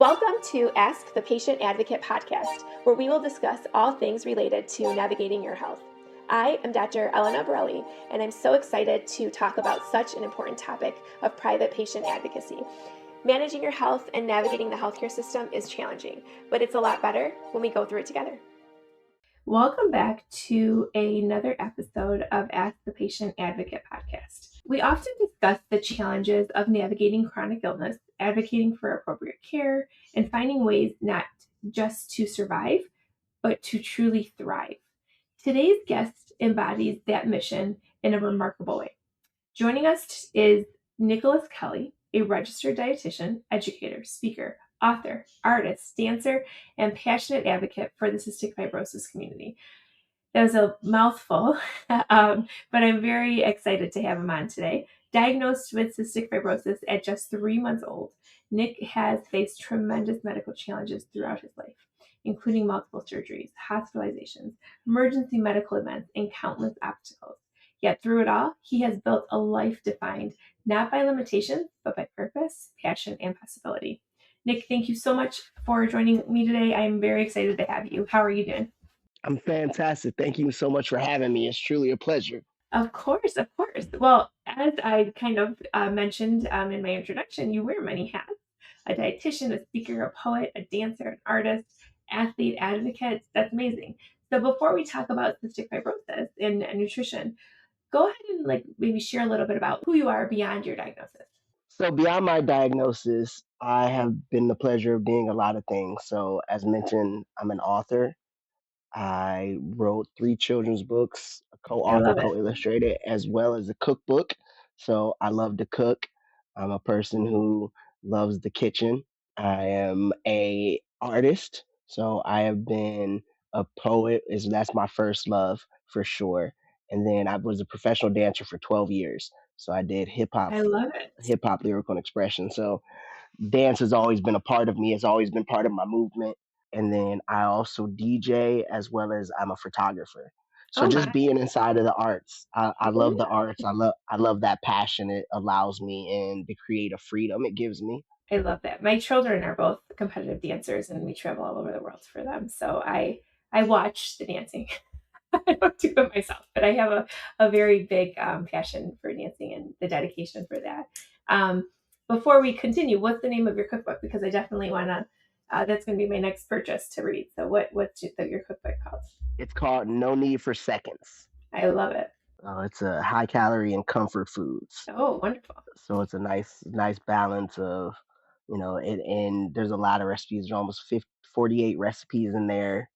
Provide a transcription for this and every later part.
Welcome to Ask the Patient Advocate podcast, where we will discuss all things related to navigating your health. I am Dr. Elena Borrelli, and I'm so excited to talk about such an important topic of private patient advocacy. Managing your health and navigating the healthcare system is challenging, but it's a lot better when we go through it together. Welcome back to another episode of Ask the Patient Advocate podcast. We often discuss the challenges of navigating chronic illness, advocating for appropriate care, and finding ways not just to survive, but to truly thrive. Today's guest embodies that mission in a remarkable way. Joining us is Nicholas Kelly, a registered dietitian, educator, speaker, author, artist, dancer, and passionate advocate for the cystic fibrosis community. That was a mouthful, but I'm very excited to have him on today. Diagnosed with cystic fibrosis at just 3 months old, Nick has faced tremendous medical challenges throughout his life, including multiple surgeries, hospitalizations, emergency medical events, and countless obstacles. Yet through it all, he has built a life defined not by limitations, but by purpose, passion, and possibility. Nick, thank you so much for joining me today. I'm very excited to have you. How are you doing? I'm fantastic. Thank you so much for having me. It's truly a pleasure. Of course, of course. Well, as I kind of mentioned in my introduction, you wear many hats: a dietitian, a speaker, a poet, a dancer, an artist, athlete, advocate. That's amazing. So before we talk about cystic fibrosis and nutrition, go ahead and maybe share a little bit about who you are beyond your diagnosis. So, beyond my diagnosis, I have been the pleasure of being a lot of things. So, as mentioned, I'm an author. I wrote 3 children's books, a I co-author, love it. co-illustrated, as well as a cookbook. So I love to cook. I'm a person who loves the kitchen. I am a artist, so I have been a poet. Is That's my first love for sure. And then I was a professional dancer for 12 years. So I did I love it. hip hop lyrical expression. So dance has always been a part of me. It's always been part of my movement. And then I also DJ as well as I'm a photographer. So Oh just my. being inside of the arts, I love the Yeah. arts. I love that passion it allows me and the creative freedom it gives me. I love that. My children are both competitive dancers, and we travel all over the world for them. So I watch the dancing. I don't do it myself, but I have a very big passion for dancing and the dedication for that. Before we continue, what's the name of your cookbook? Because I definitely want to. That's going to be my next purchase to read. So what's your cookbook called? It's called No Need for Seconds. I love it. It's a high calorie and comfort foods. Oh, wonderful. So it's a nice balance of, it, and there's a lot of recipes. There's almost 48 recipes in there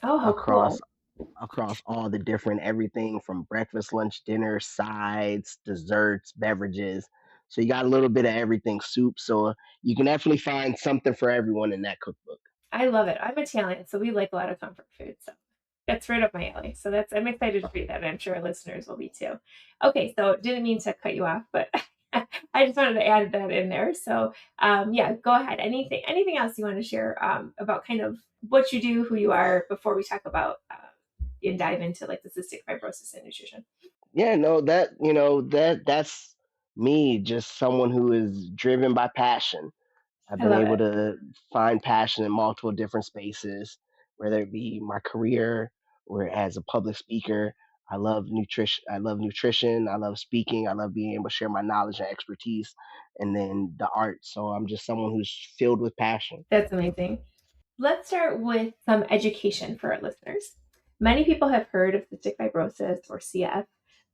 Oh, how across cool. all the different everything from breakfast, lunch, dinner, sides, desserts, beverages. So you got a little bit of everything, soup. So you can definitely find something for everyone in that cookbook. I love it. I'm Italian, so we like a lot of comfort food. So that's right up my alley. So I'm excited to read that. I'm sure our listeners will be too. Okay, so didn't mean to cut you off, but I just wanted to add that in there. So yeah, go ahead. Anything else you want to share about kind of what you do, who you are, before we talk about and dive into like the cystic fibrosis and nutrition? Yeah, no, that's me, just someone who is driven by passion. I've I been love able it. to find passion in multiple different spaces, whether it be my career or as a public speaker. I love nutrition. I love nutrition. I love speaking. I love being able to share my knowledge and expertise, and then the art. So I'm just someone who's filled with passion. That's amazing. Let's start with some education for our listeners. Many people have heard of cystic fibrosis or CF,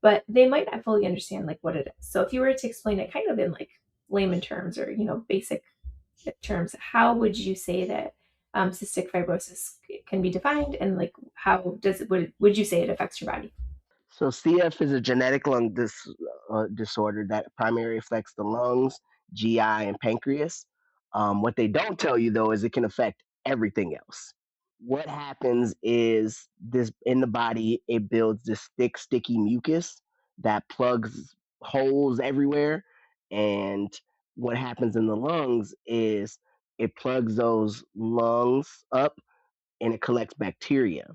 but they might not fully understand like what it is. So if you were to explain it kind of in like layman terms or basic terms, how would you say that cystic fibrosis can be defined, and like how does it would you say it affects your body? So CF is a genetic disorder that primarily affects the lungs, GI, and pancreas. What they don't tell you though is it can affect everything else. What happens is this in the body, it builds this thick, sticky mucus that plugs holes everywhere. And what happens in the lungs is it plugs those lungs up and it collects bacteria.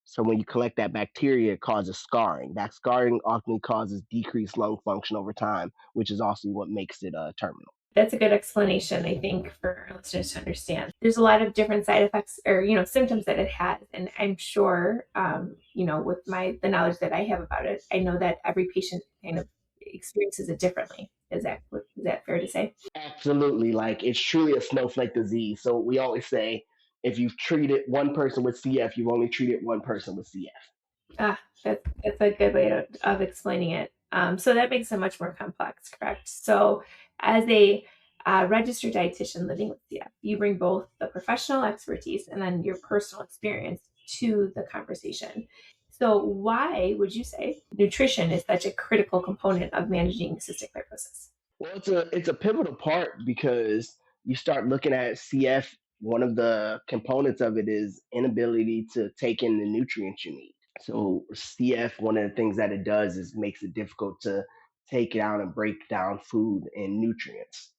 So when you collect that bacteria, it causes scarring. That scarring often causes decreased lung function over time, which is also what makes it terminal. That's a good explanation, I think, for our listeners to understand. There's a lot of different side effects or, symptoms that it has. And I'm sure, with the knowledge that I have about it, I know that every patient kind of experiences it differently. Is that fair to say? Absolutely. Like it's truly a snowflake disease. So we always say if you've treated one person with CF, you've only treated one person with CF. Ah, that's a good way of explaining it. So that makes it much more complex, correct? So, as a registered dietitian living with CF, you bring both the professional expertise and then your personal experience to the conversation. So, why would you say nutrition is such a critical component of managing cystic fibrosis? Well, it's a pivotal part because you start looking at CF. One of the components of it is inability to take in the nutrients you need. So CF, one of the things that it does is makes it difficult to take down and break down food and nutrients.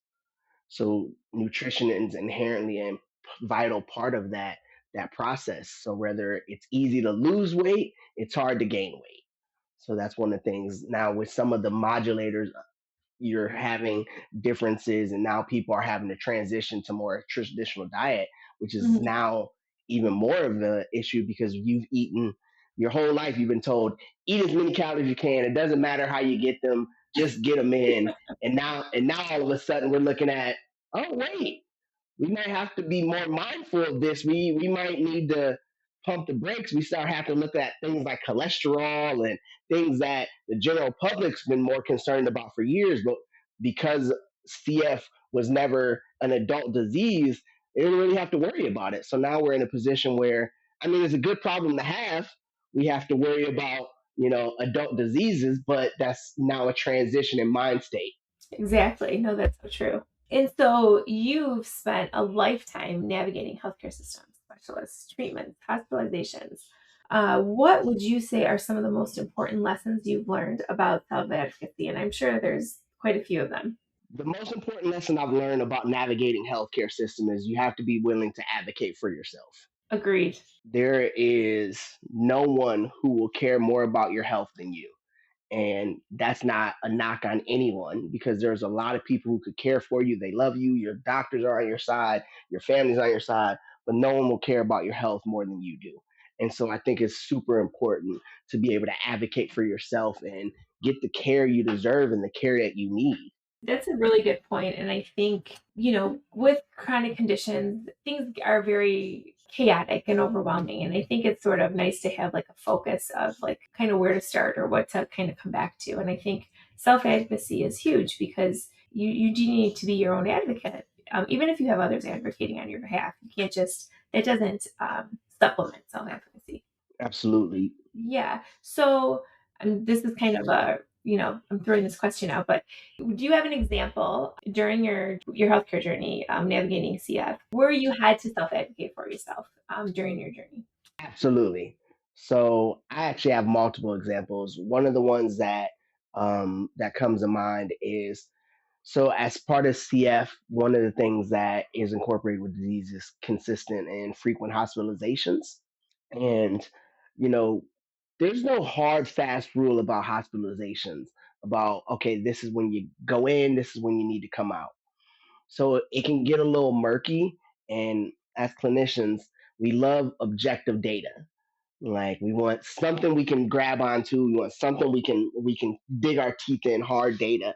So nutrition is inherently a vital part of that process. So whether it's easy to lose weight, it's hard to gain weight. So that's one of the things. Now with some of the modulators, you're having differences, and now people are having to transition to more traditional diet, which is Mhm. now even more of an issue because you've eaten your whole life. You've been told eat as many calories as you can. It doesn't matter how you get them, just get them in. And now all of a sudden we're looking at, oh wait, we might have to be more mindful of this. We might need to pump the brakes. We start having to look at things like cholesterol and things that the general public's been more concerned about for years, but because CF was never an adult disease, they didn't really have to worry about it. So now we're in a position where, I mean, it's a good problem to have. We have to worry about, adult diseases, but that's now a transition in mind state. Exactly. No, that's so true. And so you've spent a lifetime navigating healthcare systems, specialists, treatments, hospitalizations. What would you say are some of the most important lessons you've learned about self-advocacy? And I'm sure there's quite a few of them. The most important lesson I've learned about navigating healthcare system is you have to be willing to advocate for yourself. Agreed. There is no one who will care more about your health than you. And that's not a knock on anyone because there's a lot of people who could care for you. They love you. Your doctors are on your side, your family's on your side, but no one will care about your health more than you do. And so I think it's super important to be able to advocate for yourself and get the care you deserve and the care that you need. That's a really good point. And I think, with chronic conditions, things are very chaotic and overwhelming. And I think it's sort of nice to have like a focus of like kind of where to start or what to kind of come back to. And I think self advocacy is huge because you do need to be your own advocate. Even if you have others advocating on your behalf, you can't just, it doesn't supplement self advocacy. Absolutely. Yeah. So this is kind of I'm throwing this question out, but do you have an example during your healthcare journey, navigating CF, where you had to self advocate for yourself during your journey? Absolutely. So I actually have multiple examples. One of the ones that comes to mind is so as part of CF, one of the things that is incorporated with disease is consistent and frequent hospitalizations. And you know, there's no hard fast rule about hospitalizations. About okay, this is when you go in, this is when you need to come out. So it can get a little murky. And as clinicians, we love objective data. Like we want something we can grab onto. We want something we can dig our teeth in, hard data.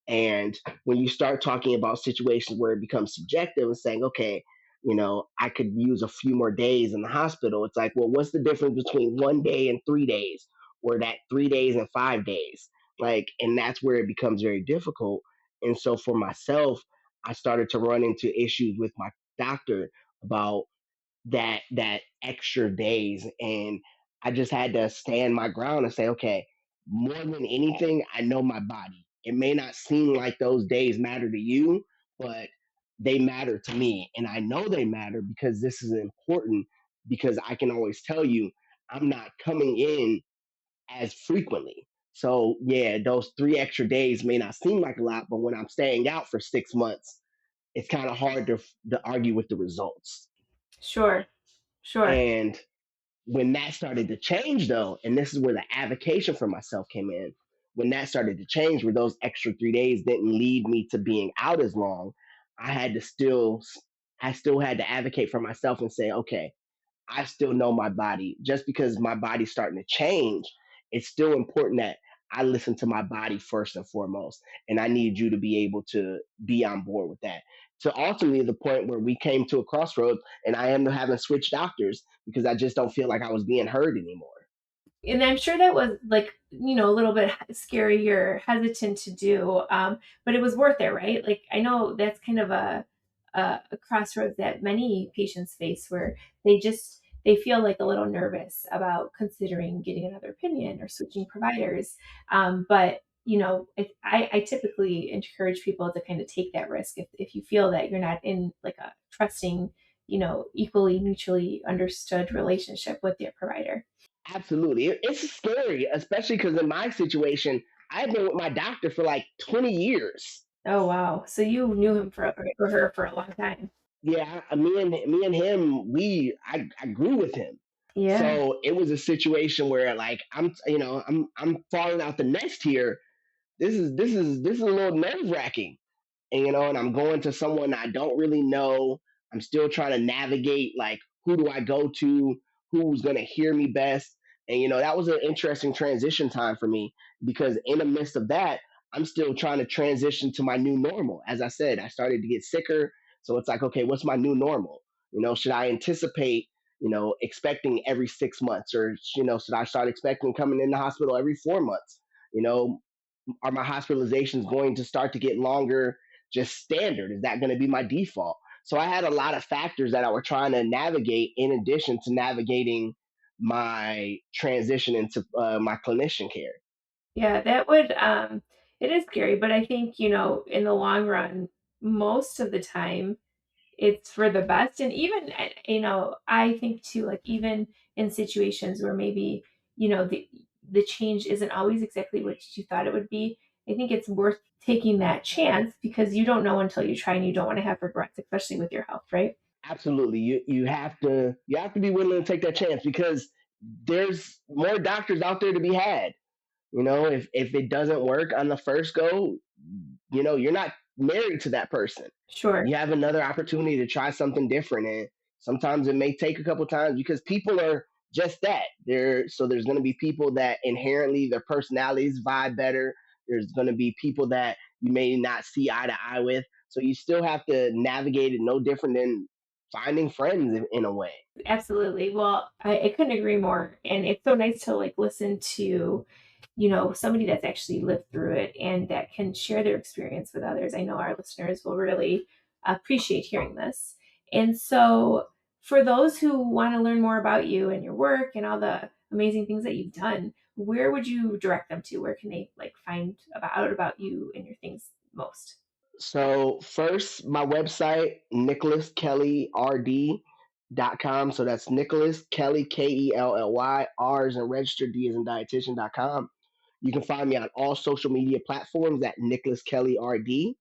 And when you start talking about situations where it becomes subjective and saying, okay, I could use a few more days in the hospital, it's like, well, what's the difference between 1 day and 3 days, or that 3 days and 5 days? Like, and that's where it becomes very difficult. And so for myself, I started to run into issues with my doctor about that extra days, and I just had to stand my ground and say, okay, more than anything, I know my body. It may not seem like those days matter to you, but they matter to me, and I know they matter because this is important, because I can always tell you I'm not coming in as frequently. So yeah, those 3 extra days may not seem like a lot, but when I'm staying out for 6 months, it's kind of hard to argue with the results. Sure, sure. And when that started to change, though, and this is where the advocacy for myself came in, when that started to change, where those extra 3 days didn't lead me to being out as long, I had to still, I still had to advocate for myself and say, okay, I still know my body. Just because my body's starting to change, it's still important that I listen to my body first and foremost. And I need you to be able to be on board with that. To ultimately the point where we came to a crossroads and I ended up having to switch doctors because I just don't feel like I was being heard anymore. And I'm sure that was like, a little bit scary or hesitant to do, but it was worth it, right? Like, I know that's kind of a crossroads that many patients face where they feel like a little nervous about considering getting another opinion or switching providers. But I typically encourage people to kind of take that risk if you feel that you're not in like a trusting, equally mutually understood relationship with your provider. Absolutely. It's scary, especially because in my situation, I've been with my doctor for like 20 years. Oh wow! So you knew him for her for a long time. Yeah, me and him, I grew with him. Yeah, So it was a situation where like I'm falling out the nest here. This is a little nerve wracking, and I'm going to someone I don't really know. I'm still trying to navigate like who do I go to, who's going to hear me best. And that was an interesting transition time for me because in the midst of that, I'm still trying to transition to my new normal. As I said, I started to get sicker, so it's like, okay, what's my new normal? Should I anticipate, expecting every 6 months, or should I start expecting coming in the hospital every 4 months? You know, are my hospitalizations going to start to get longer, just standard? Is that going to be my default? So I had a lot of factors that I were trying to navigate in addition to navigating my transition into my clinician care. yeah, that would it is scary, but I think, in the long run, most of the time it's for the best. And even, I think too, like even in situations where maybe, the change isn't always exactly what you thought it would be, I think it's worth taking that chance because you don't know until you try and you don't want to have regrets, especially with your health, right? Absolutely, you have to be willing to take that chance because there's more doctors out there to be had. If it doesn't work on the first go, you're not married to that person. Sure. You have another opportunity to try something different. And sometimes it may take a couple times because people are just that. There's going to be people that inherently their personalities vibe better. There's going to be people that you may not see eye to eye with. So you still have to navigate it no different than finding friends in a way. Absolutely. Well, I couldn't agree more. And it's so nice to like listen to, somebody that's actually lived through it and that can share their experience with others. I know our listeners will really appreciate hearing this. And so, for those who want to learn more about you and your work and all the amazing things that you've done, where would you direct them to? Where can they like find out about you and your things most? So first, my website, nicholaskelly.rd.com. So that's Nicholas Kelly, Kelly, R is in registered, D is in dietitian.com. You can find me on all social media platforms at Nicholas Kelly RD,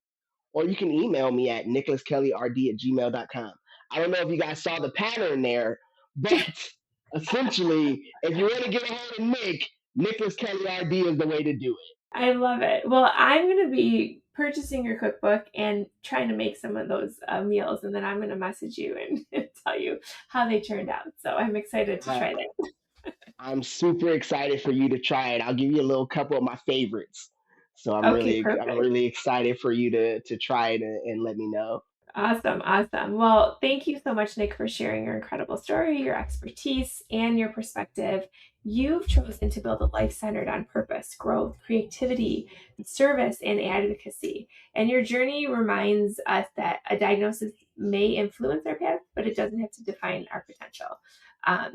or you can email me at nicholaskellyrd@gmail.com. I don't know if you guys saw the pattern there, but essentially, if you want to get a hold of Nick, Nicholas Kelly RD is the way to do it. I love it. Well, I'm going to be purchasing your cookbook and trying to make some of those meals, and then I'm going to message you and tell you how they turned out. So I'm excited to Uh, try that. I'm super excited for you to try it. I'll give you a little couple of my favorites. So I'm Okay, really I'm perfect. really excited for you to try it and let me know. Awesome, awesome. Well, thank you so much, Nick, for sharing your incredible story, your expertise, and your perspective. You've chosen to build a life centered on purpose, growth, creativity, service, and advocacy. And your journey reminds us that a diagnosis may influence our path, but it doesn't have to define our potential.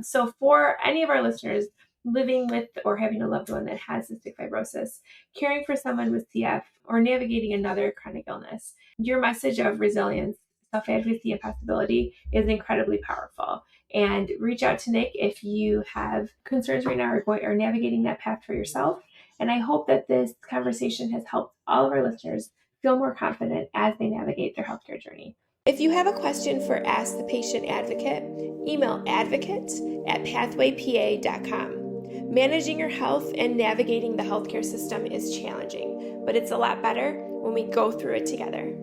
So, for any of our listeners living with or having a loved one that has cystic fibrosis, caring for someone with CF, or navigating another chronic illness, your message of resilience, self advocacy, and possibility is incredibly powerful. And reach out to Nick if you have concerns right now or navigating that path for yourself. And I hope that this conversation has helped all of our listeners feel more confident as they navigate their healthcare journey. If you have a question for Ask the Patient Advocate, email advocate@pathwaypa.com. Managing your health and navigating the healthcare system is challenging, but it's a lot better when we go through it together.